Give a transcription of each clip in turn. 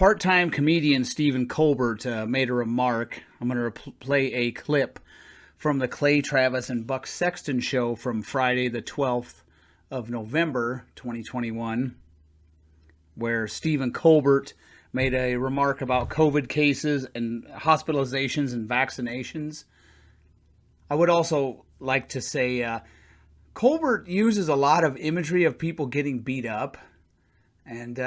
part-time comedian Stephen Colbert made a remark. I'm going to play a clip from the Clay Travis and Buck Sexton show from Friday the 12th of November 2021, where Stephen Colbert made a remark about COVID cases and hospitalizations and vaccinations. I would also like to say Colbert uses a lot of imagery of people getting beat up, and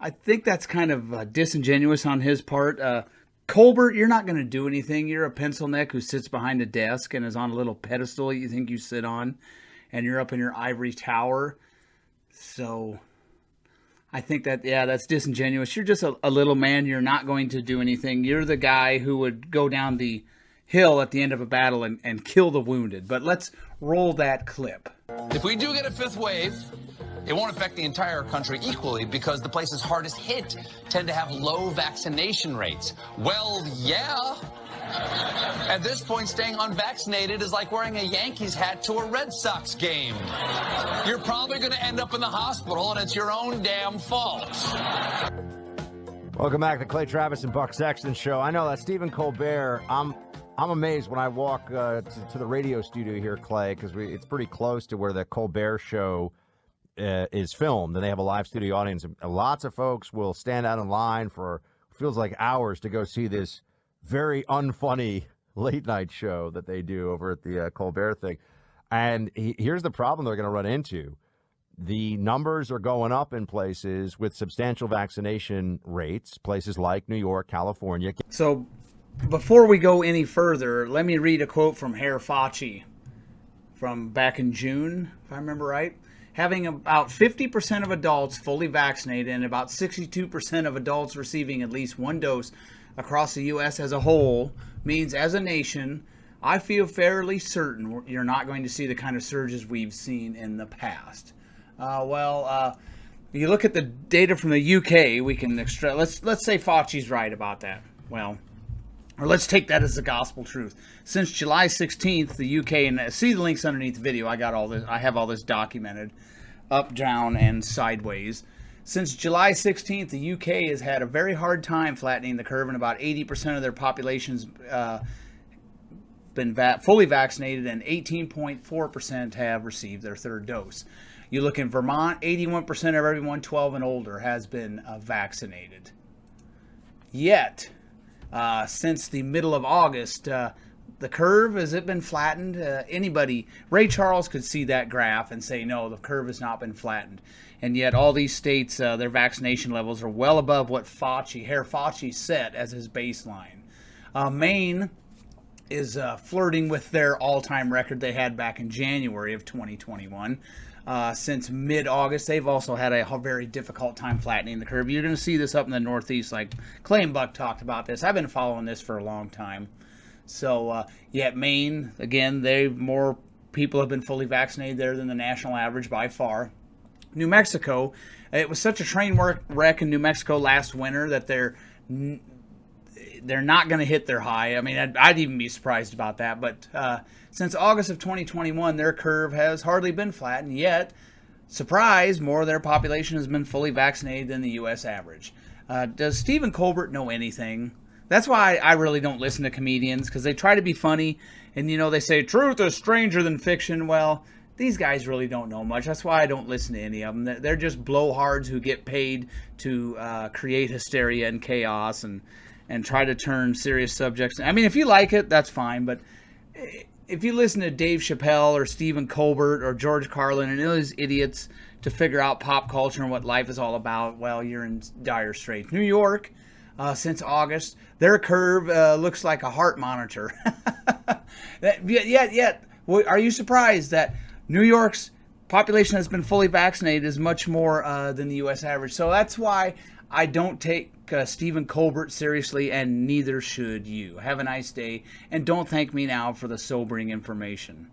I think that's kind of disingenuous on his part. Colbert, you're not going to do anything. You're a pencil neck who sits behind a desk and is on a little pedestal you think you sit on, and you're up in your ivory tower. So I think that, that's disingenuous. You're just a little man. You're not going to do anything. You're the guy who would go down the hill at the end of a battle and kill the wounded. But let's roll that clip. If we do get a fifth wave, it won't affect the entire country equally because the places hardest hit tend to have low vaccination rates. Well, yeah. At this point, staying unvaccinated is like wearing a Yankees hat to a Red Sox game. You're probably going to end up in the hospital, and it's your own damn fault. Welcome back to the Clay Travis and Buck Sexton show. I know that Stephen Colbert, I'm amazed when I walk to the radio studio here, Clay, because it's pretty close to where the Colbert show is filmed, and they have a live studio audience. And lots of folks will stand out in line for, feels like hours, to go see this very unfunny late-night show that they do over at the Colbert thing. And here's the problem they're going to run into. The numbers are going up in places with substantial vaccination rates, places like New York, California. So before we go any further, let me read a quote from Herr Fauci from back in June, if I remember right. Having about 50% of adults fully vaccinated and about 62% of adults receiving at least one dose across the U.S. as a whole means, as a nation, I feel fairly certain you're not going to see the kind of surges we've seen in the past. You look at the data from the UK, we can let's say Fauci's right about that. Well, or let's take that as the gospel truth. Since July 16th, the UK, and see the links underneath the video, I have all this documented, up, down, and sideways. Since July 16th, the UK has had a very hard time flattening the curve, and about 80% of their population's been fully vaccinated, and 18.4% have received their third dose. You look in Vermont, 81% of everyone 12 and older has been vaccinated. Yet, since the middle of August, the curve, has it been flattened? Ray Charles could see that graph and say, no, the curve has not been flattened. And yet all these states, their vaccination levels are well above what Herr Fauci set as his baseline. Maine is flirting with their all-time record they had back in January of 2021. Since mid-August, they've also had a very difficult time flattening the curve. You're going to see this up in the Northeast, like Clay and Buck talked about this. I've been following this for a long time. So, yet Maine, again, more people have been fully vaccinated there than the national average by far. New Mexico, it was such a train wreck in New Mexico last winter that they're not going to hit their high. I mean, I'd even be surprised about that. But since August of 2021, their curve has hardly been flattened. Yet, surprise, more of their population has been fully vaccinated than the U.S. average. Does Stephen Colbert know anything? That's why I really don't listen to comedians, because they try to be funny. And, they say truth is stranger than fiction. Well, these guys really don't know much. That's why I don't listen to any of them. They're just blowhards who get paid to create hysteria and chaos and try to turn serious subjects. I mean, if you like it, that's fine. But if you listen to Dave Chappelle or Stephen Colbert or George Carlin and those idiots to figure out pop culture and what life is all about, well, you're in dire straits. New York, since August, their curve looks like a heart monitor. Are you surprised that New York's population has been fully vaccinated is much more than the U.S. average? So that's why I don't take Stephen Colbert seriously, and neither should you. Have a nice day, and don't thank me now for the sobering information.